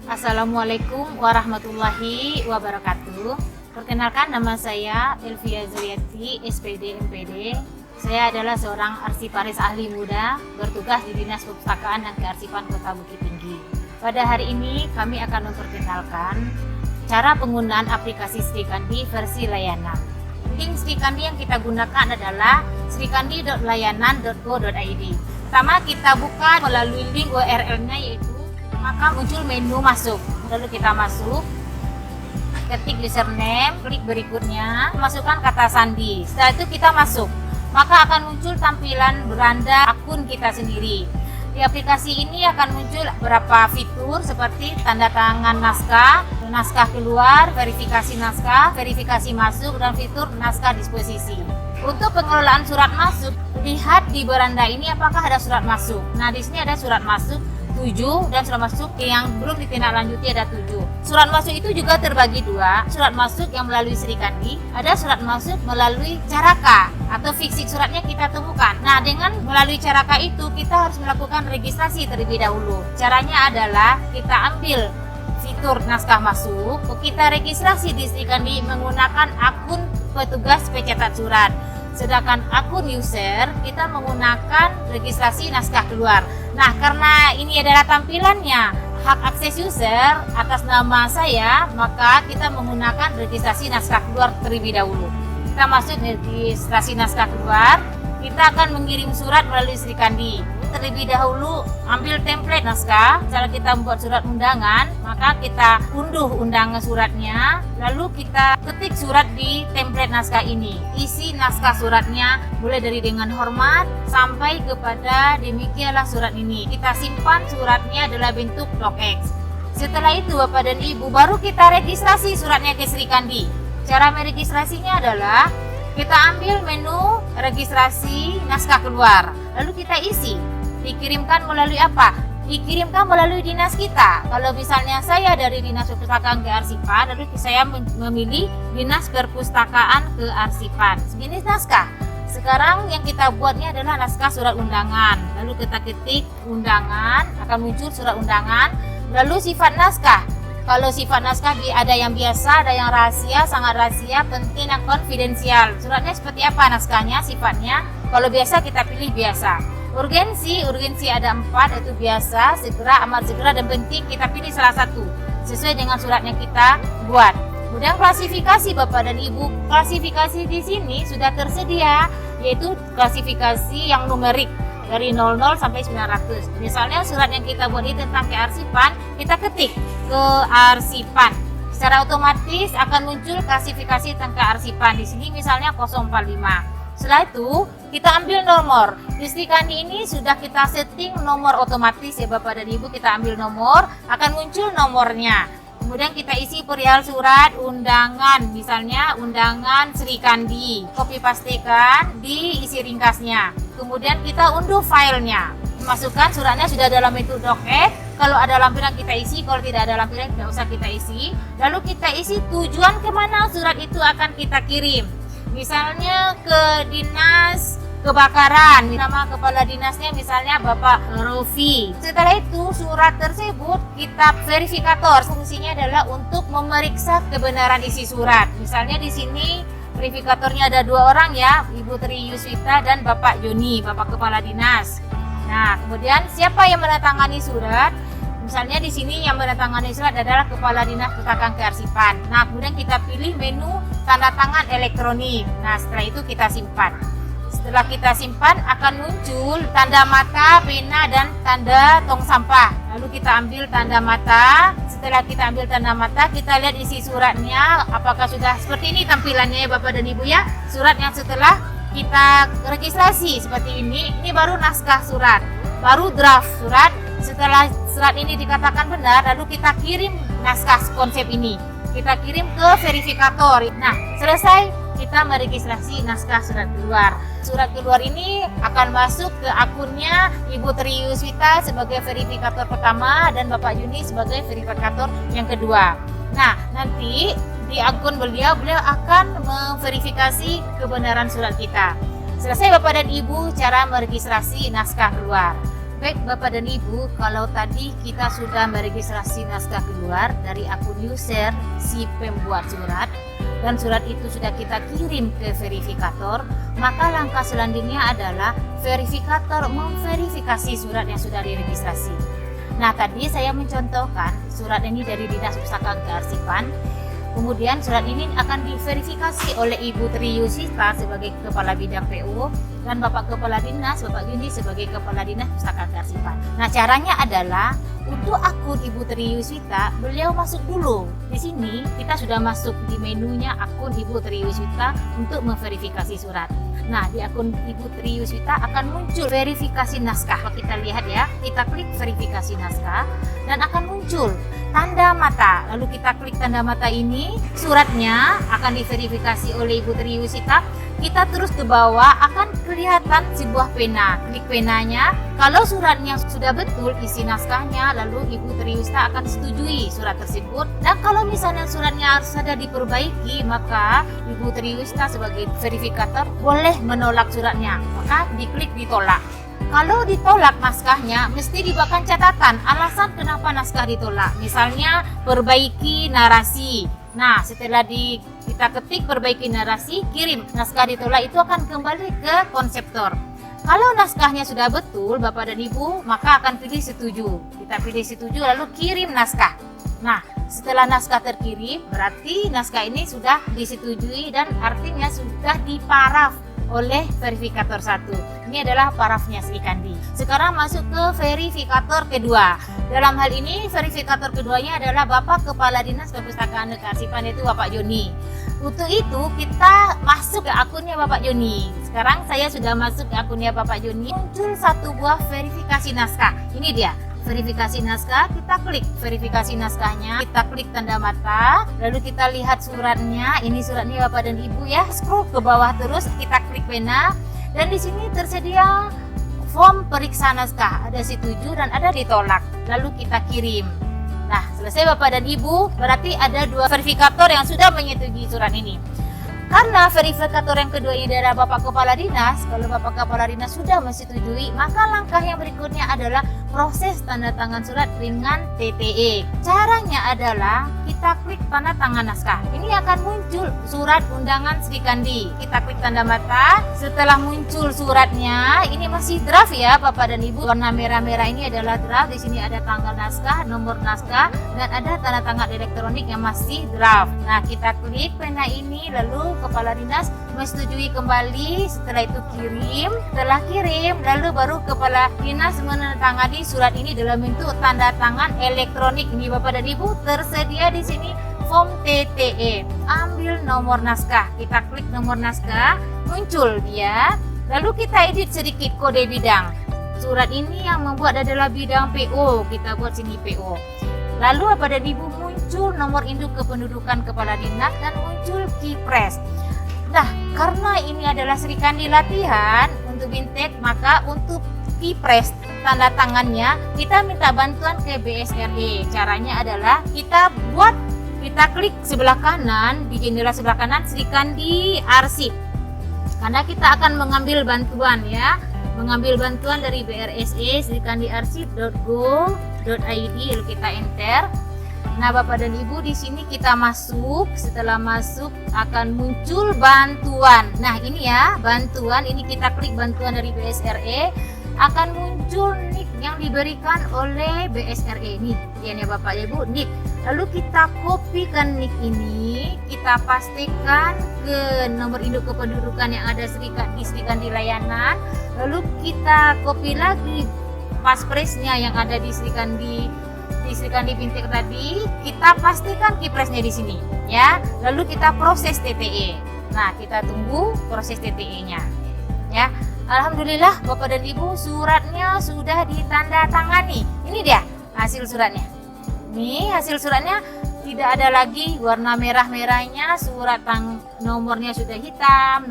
Assalamualaikum warahmatullahi wabarakatuh. Perkenalkan, nama saya Elvia Zuriati, SPD MPD. Saya adalah seorang arsiparis ahli muda bertugas di Dinas Perpustakaan dan Kearsipan Kota Bukit Tinggi. Pada hari ini kami akan memperkenalkan cara penggunaan aplikasi Srikandi versi layanan. Link Srikandi yang kita gunakan adalah srikandi.layanan.go.id. Pertama, kita buka melalui link URL-nya, yaitu maka muncul menu masuk. Lalu kita masuk, ketik username, klik berikutnya, masukkan kata sandi. Setelah itu kita masuk, maka akan muncul tampilan beranda akun kita sendiri. Di aplikasi ini akan muncul beberapa fitur seperti tanda tangan naskah, naskah keluar, verifikasi naskah, verifikasi masuk, dan fitur naskah disposisi. Untuk pengelolaan surat masuk, lihat di beranda ini apakah ada surat masuk. Nah, di sini ada surat masuk 7 dan surat masuk yang belum ditindaklanjuti ada 7. Surat masuk itu juga terbagi dua, surat masuk yang melalui Srikandi, ada surat masuk melalui Caraka atau fisik suratnya kita temukan. Nah, dengan melalui Caraka itu kita harus melakukan registrasi terlebih dahulu. Caranya adalah kita ambil fitur naskah masuk, kita registrasi di Srikandi menggunakan akun petugas pencetak surat. Sedangkan akun user kita menggunakan registrasi naskah keluar. Nah, karena ini adalah tampilannya hak akses user atas nama saya, maka kita menggunakan registrasi naskah keluar terlebih dahulu. Kita masuk registrasi naskah keluar, kita akan mengirim surat melalui Srikandi. Terlebih dahulu ambil template naskah. Misalnya kita membuat surat undangan, maka kita unduh undangan suratnya, lalu kita ketik surat di template naskah ini. Isi naskah suratnya mulai dari dengan hormat sampai kepada demikianlah surat ini. Kita simpan suratnya adalah bentuk docx. Setelah itu Bapak dan Ibu, baru kita registrasi suratnya ke Srikandi. Cara meregistrasinya adalah kita ambil menu registrasi naskah keluar, lalu kita isi. Dikirimkan melalui apa? Dikirimkan melalui dinas kita. Kalau misalnya saya dari Dinas Perpustakaan Kearsipan, lalu saya memilih Dinas Perpustakaan Kearsipan. Jenis naskah. Sekarang yang kita buatnya adalah naskah surat undangan. Lalu kita ketik undangan, akan muncul surat undangan. Lalu sifat naskah. Kalau sifat naskah ada yang biasa, ada yang rahasia, sangat rahasia, penting, dan konfidensial. Suratnya seperti apa naskahnya, sifatnya? Kalau biasa kita pilih biasa. Urgensi ada 4, yaitu biasa, segera, amat segera, dan penting. Kita pilih salah satu sesuai dengan surat yang kita buat. Kemudian klasifikasi Bapak dan Ibu, klasifikasi di sini sudah tersedia, yaitu klasifikasi yang numerik dari 00 sampai 900. Misalnya surat yang kita buat ini tentang kearsipan, kita ketik kearsipan. Secara otomatis akan muncul klasifikasi tentang kearsipan. Di sini misalnya 045. Setelah itu kita ambil nomor. Di Srikandi ini sudah kita setting nomor otomatis ya Bapak dan Ibu. Kita ambil nomor, akan muncul nomornya. Kemudian kita isi perihal surat undangan, misalnya undangan Srikandi. Copy pastekan, diisi ringkasnya. Kemudian kita unduh filenya. Masukkan suratnya sudah dalam bentuk docx. Kalau ada lampiran kita isi, kalau tidak ada lampiran tidak usah kita isi. Lalu kita isi tujuan kemana surat itu akan kita kirim. Misalnya ke dinas kebakaran, nama kepala dinasnya misalnya Bapak Rofi. Setelah itu surat tersebut kita verifikator. Fungsinya adalah untuk memeriksa kebenaran isi surat. Misalnya di sini verifikatornya ada 2 orang ya, Ibu Tri Yuswita dan Bapak Joni, Bapak Kepala Dinas. Nah, kemudian siapa yang menandatangani surat? Misalnya di sini yang menandatangani surat adalah Kepala Dinas Perpustakaan Kearsipan. Nah, kemudian kita pilih menu tanda tangan elektronik. Nah, setelah itu kita simpan. Setelah kita simpan akan muncul tanda mata, pena, dan tanda tong sampah. Lalu kita ambil tanda mata. Setelah kita ambil tanda mata, kita lihat isi suratnya apakah sudah seperti ini tampilannya ya Bapak dan Ibu ya. Surat yang setelah kita registrasi seperti ini baru naskah surat, baru draft surat. Setelah surat ini dikatakan benar, lalu kita kirim naskah konsep ini. Kita kirim ke verifikator. Nah, selesai kita meregistrasi naskah surat keluar. Surat keluar ini akan masuk ke akunnya Ibu Tri Yuswita sebagai verifikator pertama dan Bapak Juni sebagai verifikator yang kedua. Nah, nanti di akun beliau akan memverifikasi kebenaran surat kita. Selesai Bapak dan Ibu cara meregistrasi naskah keluar. Baik Bapak dan Ibu, kalau tadi kita sudah meregistrasi naskah keluar dari akun user si pembuat surat dan surat itu sudah kita kirim ke verifikator, maka langkah selanjutnya adalah verifikator memverifikasi surat yang sudah diregistrasi. Nah, tadi saya mencontohkan surat ini dari Dinas Pustaka Kearsipan. Kemudian surat ini akan diverifikasi oleh Ibu Tri Yusita sebagai Kepala Bidang PO dan Bapak Kepala Dinas, Bapak Yuni sebagai Kepala Dinas Pustaka Kearsipan. Nah, caranya adalah untuk akun Ibu Tri Yusita, beliau masuk dulu. Di sini kita sudah masuk di menunya akun Ibu Tri Yusita untuk memverifikasi surat. Nah, di akun Ibu Tri Yusita akan muncul verifikasi naskah. Kalau kita lihat ya, kita klik verifikasi naskah dan akan muncul tanda mata. Lalu kita klik tanda mata ini, suratnya akan diverifikasi oleh Ibu Tri Yusita. Kita terus ke bawah akan kelihatan sebuah pena. Klik penanya. Kalau suratnya sudah betul isi naskahnya, lalu Ibu Tri Yusita akan setujui surat tersebut. Dan kalau misalnya suratnya harus ada diperbaiki, maka Ibu Tri Yusita sebagai verifikator boleh menolak suratnya. Maka diklik ditolak. Kalau ditolak naskahnya, mesti dibuatkan catatan alasan kenapa naskah ditolak. Misalnya perbaiki narasi. Nah, setelah kita ketik perbaiki narasi, kirim. Naskah ditolak itu akan kembali ke konseptor. Kalau naskahnya sudah betul, Bapak dan Ibu, maka akan pilih setuju. Kita pilih setuju lalu kirim naskah. Nah, setelah naskah terkirim, berarti naskah ini sudah disetujui dan artinya sudah diparaf oleh verifikator 1. Ini adalah parafnya Sri Kandi. Sekarang masuk ke verifikator kedua. Dalam hal ini verifikator keduanya adalah Bapak Kepala Dinas Perpustakaan dan Kearsipan, yaitu Bapak Joni. Untuk itu kita masuk ke akunnya Bapak Joni. Sekarang saya sudah masuk ke akunnya Bapak Joni. Muncul satu buah verifikasi naskah. Ini dia. Verifikasi naskah, kita klik verifikasi naskahnya, kita klik tanda mata, lalu kita lihat suratnya. Ini suratnya Bapak dan Ibu ya. Scroll ke bawah terus, kita klik pena dan di sini tersedia form periksa naskah, ada setuju dan ada ditolak. Lalu kita kirim. Nah, selesai Bapak dan Ibu, berarti ada dua verifikator yang sudah menyetujui surat ini. Karena verifikator yang kedua ini adalah Bapak Kepala Dinas, kalau Bapak Kepala Dinas sudah menyetujui, maka langkah yang berikutnya adalah proses tanda tangan surat dengan TTE. Caranya adalah kita klik tanda tangan naskah. Ini akan muncul surat undangan Sri Kandi. Kita klik tanda mata, setelah muncul suratnya, ini masih draft ya Bapak dan Ibu. Warna merah-merah ini adalah draft. Di sini ada tanggal naskah, nomor naskah, dan ada tanda tangan elektronik yang masih draft. Nah, kita klik pena ini, lalu Kepala Dinas menyetujui kembali. Setelah itu kirim. Setelah kirim, lalu baru Kepala Dinas menandatangani surat ini dalam bentuk tanda tangan elektronik. Ini Bapak dan Ibu, tersedia di sini form TTE. Ambil nomor naskah, kita klik nomor naskah, muncul dia. Lalu kita edit sedikit kode bidang. Surat ini yang membuat adalah bidang PO, kita buat sini PO. Lalu Bapak dan Ibu, muncul nomor induk kependudukan Kepala Dinas dan muncul kipres. Nah, karena ini adalah Sri Kandi latihan untuk Bintek, maka untuk kipres tanda tangannya kita minta bantuan ke BSRE. Caranya adalah kita klik sebelah kanan, di jendela sebelah kanan Sri Kandi arsip. Karena kita akan mengambil bantuan ya. Mengambil bantuan dari BRSE srikandiarsip.go.id, lalu kita enter. Nah, Bapak dan Ibu, di sini kita masuk. Setelah masuk akan muncul bantuan. Nah, ini ya, bantuan. Ini kita klik bantuan dari BSRE, akan muncul nick yang diberikan oleh BSRE. Nih, ya Bapak Ibu, nick. Lalu kita kopikan nick ini, kita pastikan ke nomor induk kependudukan yang ada di Sri Kandi layanan. Lalu kita copy lagi paspresnya yang ada di Sri Kandi Bintek tadi, kita pastikan kipresnya di sini ya. Lalu kita proses TTE. Nah, kita tunggu proses TTE-nya ya. Alhamdulillah Bapak dan Ibu, suratnya sudah ditandatangani. Ini dia hasil suratnya. Nih hasil suratnya, tidak ada lagi warna merah-merahnya. Surat nomornya sudah hitam,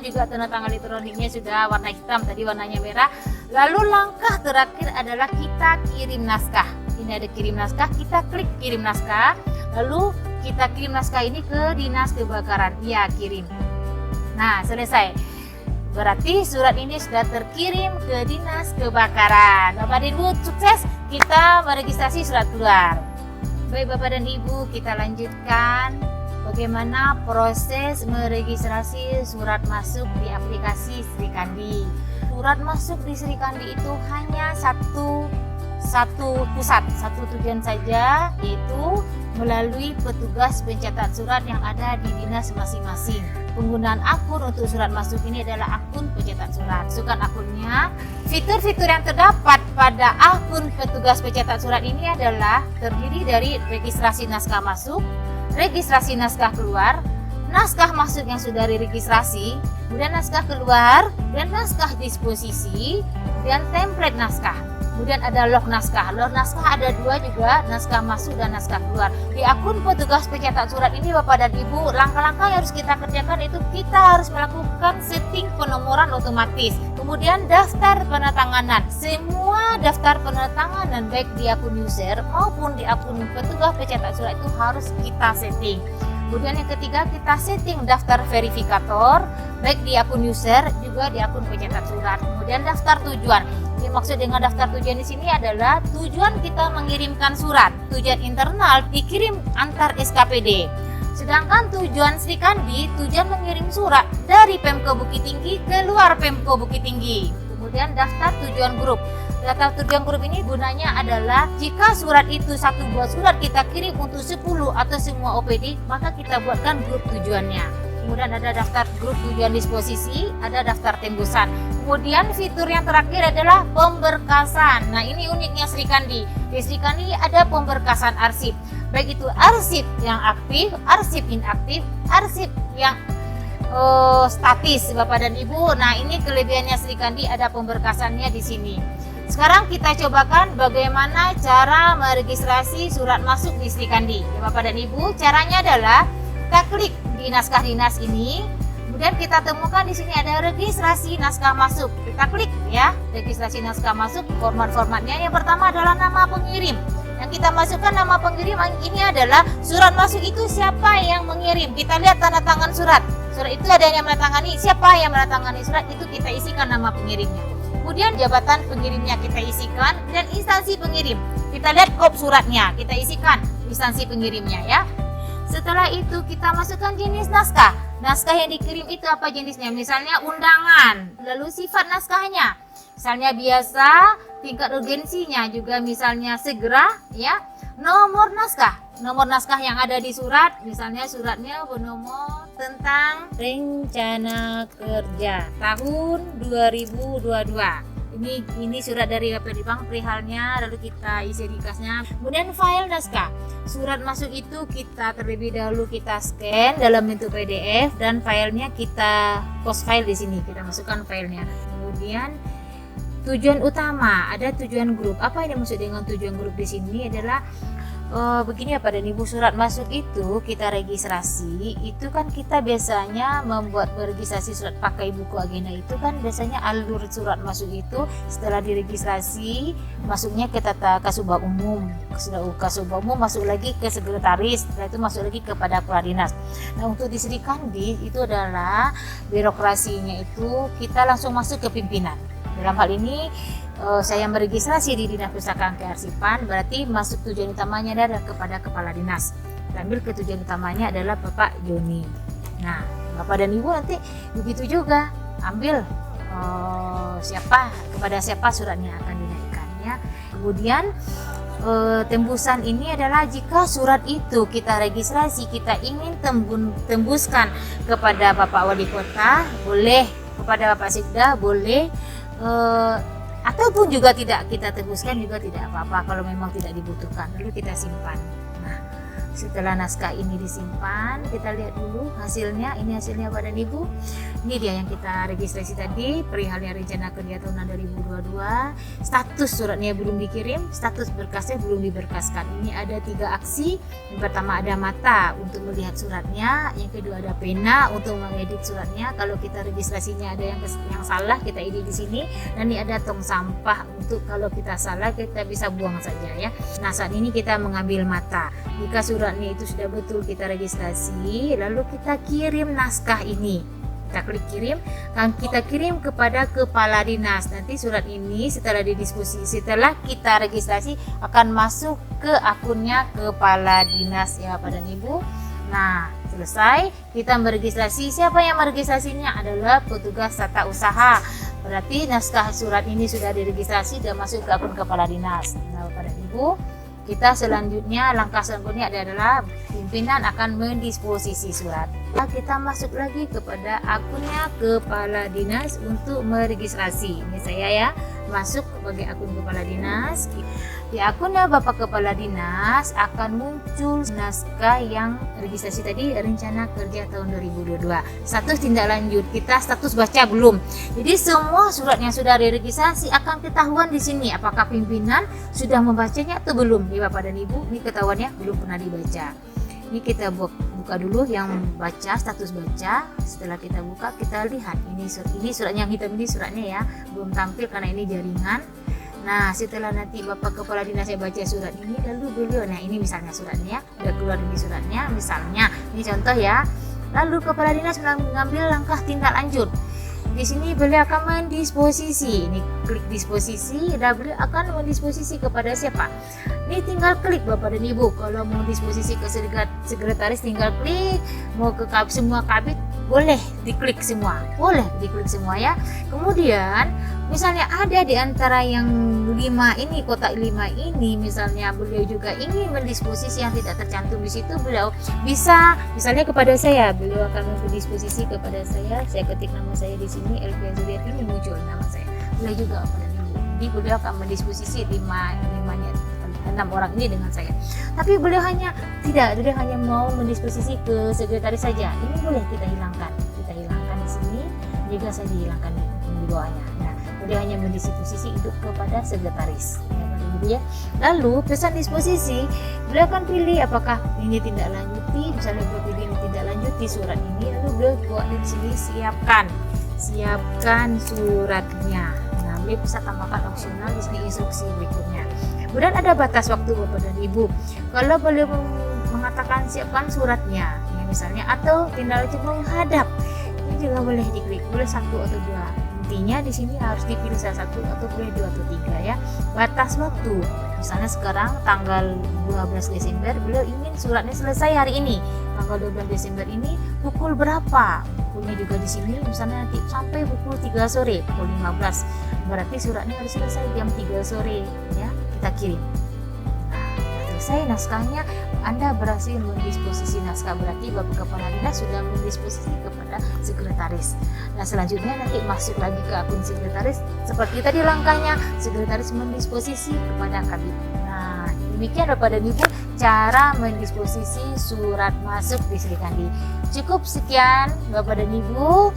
juga tanda tangan elektroniknya sudah warna hitam, tadi warnanya merah. Lalu langkah terakhir adalah kita kirim naskah. Ini ada kirim naskah, kita klik kirim naskah. Lalu kita kirim naskah ini ke Dinas Kebakaran. Ya, kirim. Nah, selesai. Berarti surat ini sudah terkirim ke Dinas Kebakaran. Bapak dan Ibu, sukses kita meregistrasi surat keluar. Baik Bapak dan Ibu, kita lanjutkan bagaimana proses meregistrasi surat masuk di aplikasi Sri Kandi. Surat masuk di Sri Kandi itu hanya satu pusat, satu tujuan saja, yaitu melalui petugas pencetak surat yang ada di dinas masing-masing. Penggunaan akun untuk surat masuk ini adalah akun pencetak surat. Masukkan akunnya. Fitur-fitur yang terdapat pada akun petugas pencetak surat ini adalah terdiri dari registrasi naskah masuk, registrasi naskah keluar, naskah masuk yang sudah diregistrasi, kemudian naskah keluar, dan naskah disposisi, dan template naskah. Kemudian ada log naskah. Log naskah ada dua juga, naskah masuk dan naskah keluar. Di akun petugas pencetak surat ini Bapak dan Ibu, langkah-langkah yang harus kita kerjakan itu kita harus melakukan setting penomoran otomatis. Kemudian daftar penandatanganan. Semua daftar penandatanganan baik di akun user maupun di akun petugas pencetak surat itu harus kita setting. Kemudian yang ketiga, kita setting daftar verifikator baik di akun user juga di akun pencetak surat. Kemudian daftar tujuan. Yang maksud dengan daftar tujuan di sini adalah tujuan kita mengirimkan surat. Tujuan internal dikirim antar SKPD. Sedangkan tujuan Sri Kandi, tujuan mengirim surat dari Pemko Bukit Tinggi keluar Pemko Bukit Tinggi. Kemudian daftar tujuan grup. Daftar tujuan grup ini gunanya adalah jika surat itu satu buah surat kita kirim untuk 10 atau semua OPD, maka kita buatkan grup tujuannya. Kemudian ada daftar grup tujuan disposisi, ada daftar tembusan. Kemudian fitur yang terakhir adalah pemberkasan. Nah, ini uniknya Sri Kandi. Di Sri Kandi ada pemberkasan arsip. Baik itu arsip yang aktif, arsip inaktif, arsip yang statis Bapak dan Ibu. Nah, ini kelebihannya Sri Kandi, ada pemberkasannya di sini. Sekarang kita cobakan bagaimana cara meregistrasi surat masuk di Sri Kandi. Ya, Bapak dan Ibu, caranya adalah kita klik di naskah dinas ini, kemudian kita temukan di sini ada registrasi naskah masuk. Kita klik ya, registrasi naskah masuk. Format-formatnya yang pertama adalah nama pengirim. Yang kita masukkan nama pengirim ini adalah surat masuk itu siapa yang mengirim. Kita lihat tanda tangan surat. Surat itu ada yang menandatangani. Siapa yang menandatangani surat itu kita isikan nama pengirimnya. Kemudian jabatan pengirimnya kita isikan, dan instansi pengirim. Kita lihat kop suratnya, kita isikan instansi pengirimnya ya. Setelah itu kita masukkan jenis naskah. Naskah yang dikirim itu apa jenisnya? Misalnya undangan, lalu sifat naskahnya. Misalnya biasa, tingkat urgensinya juga misalnya segera ya. Nomor naskah yang ada di surat, misalnya suratnya bernomor tentang rencana kerja tahun 2022. Ini surat dari Bapedipang perihalnya, lalu kita isi ringkasnya. Kemudian file naskah. Surat masuk itu kita terlebih dahulu kita scan dalam bentuk PDF dan filenya kita post file di sini. Kita masukkan filenya. Kemudian tujuan utama, ada tujuan grup. Apa yang dimaksud dengan tujuan grup di sini adalah begini ya Pak dan Ibu, surat masuk itu kita registrasi, itu kan kita biasanya membuat registrasi surat pakai buku agenda itu kan biasanya alur surat masuk itu setelah diregistrasi masuknya ke tata kasubag umum, kasubag umum masuk lagi ke sekretaris, setelah itu masuk lagi kepada kepala dinas. Nah, untuk di Sri Kandi itu adalah birokrasinya itu kita langsung masuk ke pimpinan. Dalam hal ini saya meregistrasi di Dinas Pustakaan Kearsipan, berarti masuk tujuan utamanya adalah kepada kepala dinas. Kita ambil ke tujuan utamanya adalah Bapak Joni. Nah, Bapak dan Ibu nanti begitu juga ambil kepada siapa suratnya akan dinaikkannya. Kemudian tembusan ini adalah jika surat itu kita registrasi, kita ingin tembuskan kepada Bapak Wali Kota, boleh, kepada Bapak Sekda, boleh, ataupun juga tidak kita tembuskan juga tidak apa-apa kalau memang tidak dibutuhkan, lalu kita simpan. Nah, setelah naskah ini disimpan, kita lihat dulu hasilnya. Ini hasilnya Bapak dan Ibu. Ini dia yang kita registrasi tadi, perihalnya rencana kerja tahun 2022. Status suratnya belum dikirim, status berkasnya belum diberkaskan. Ini ada 3 aksi. Yang pertama ada mata untuk melihat suratnya, yang kedua ada pena untuk mengedit suratnya. Kalau kita registrasinya ada yang salah, kita edit di sini. Dan ini ada tong sampah untuk kalau kita salah kita bisa buang saja ya. Nah, saat ini kita mengambil mata. Jika suratnya itu sudah betul kita registrasi, lalu kita kirim naskah ini Kita klik kirim, dan kita kirim kepada kepala dinas. Nanti surat ini setelah didiskusi, setelah kita registrasi akan masuk ke akunnya kepala dinas ya Bapak dan Ibu. Nah, selesai kita meregistrasi. Siapa yang meregistrasinya? Adalah petugas tata usaha. Berarti naskah surat ini sudah diregistrasi dan masuk ke akun kepala dinas. Nah, Bapak dan Ibu, kita selanjutnya, langkah selanjutnya adalah pimpinan akan mendisposisi surat. Kita masuk lagi kepada akunnya kepala dinas untuk meregistrasi. Ini saya ya, masuk sebagai akun kepala dinas. Di akunnya Bapak Kepala Dinas akan muncul naskah yang registrasi tadi, rencana kerja tahun 2022. Status tindak lanjut, kita status baca belum. Jadi semua surat yang sudah diregistrasi akan ketahuan di sini apakah pimpinan sudah membacanya atau belum. Ya Bapak dan Ibu, ini ketahuannya belum pernah dibaca. Ini kita buka dulu yang baca, status baca. Setelah kita buka, kita lihat ini suratnya yang hitam ini suratnya ya, belum tampil karena ini jaringan. Nah, setelah nanti Bapak Kepala Dinas saya baca surat ini, lalu beliau, nah ini misalnya suratnya, udah keluar ini suratnya, misalnya, ini contoh ya. Lalu Kepala Dinas mengambil langkah tindak lanjut. Di sini beliau akan mendisposisi. Ini klik disposisi, dan beliau akan mendisposisi kepada siapa? Ini tinggal klik Bapak dan Ibu. Kalau mau disposisi ke sekretaris tinggal klik, mau ke semua kabit boleh diklik semua. Boleh diklik semua ya. Kemudian misalnya ada di antara yang 5 ini, kotak 5 ini, misalnya beliau juga ingin mendisposisi yang tidak tercantum di situ, beliau bisa misalnya kepada saya, beliau akan mendisposisi kepada saya ketik nama saya di sini, Elvia Zuliati, ini muncul nama saya. Beliau juga kepada ibu. Jadi beliau akan mendisposisi 6 orang ini dengan saya. Tapi beliau hanya mau mendisposisi ke sekretaris saja. Ini boleh kita hilangkan di sini, juga saya dihilangkan di bawahnya. Nah, beliau hanya mendisposisi itu kepada sekretaris. Ya. Lalu pesan disposisi, beliau akan pilih apakah ini tindak lanjuti, misalnya beliau pilih ini tindak lanjuti surat ini, lalu beliau buat di sini siapkan suratnya. Nah, beliau bisa tambahkan opsional di sini instruksi berikutnya. Kemudian ada batas waktu Bapak dan Ibu. Kalau beliau mengatakan siapkan suratnya, ya misalnya, atau tindak lanjut menghadap, ini juga boleh diklik, boleh 1 atau 2. Intinya di sini harus dipilih salah satu atau boleh 2 atau 3 ya. Batas waktu, misalnya sekarang tanggal 12 Desember, beliau ingin suratnya selesai hari ini. Tanggal 12 Desember ini pukul berapa? Pukulnya juga di sini, misalnya nanti sampai pukul 3 sore, pukul 15. Berarti suratnya harus selesai jam 3 sore ya. Kita kirim. Nah, selesai naskahnya, Anda berhasil mendisposisi naskah, berarti Bapak Kepala Dinas sudah mendisposisi kepada sekretaris. Nah, selanjutnya nanti masuk lagi ke akun sekretaris, seperti tadi langkahnya, sekretaris mendisposisi kepada kabit. Nah, demikian Bapak dan Ibu cara mendisposisi surat masuk di Sri Kandi. Cukup sekian Bapak dan Ibu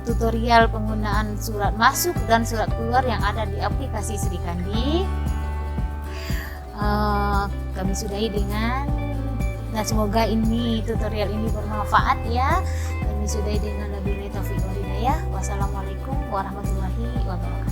tutorial penggunaan surat masuk dan surat keluar yang ada di aplikasi Sri Kandi. Kami sudahi dengan, nah semoga ini tutorial ini bermanfaat ya. Kami sudahi dengan wabillahi taufiq wal hidayah. Wassalamualaikum warahmatullahi wabarakatuh.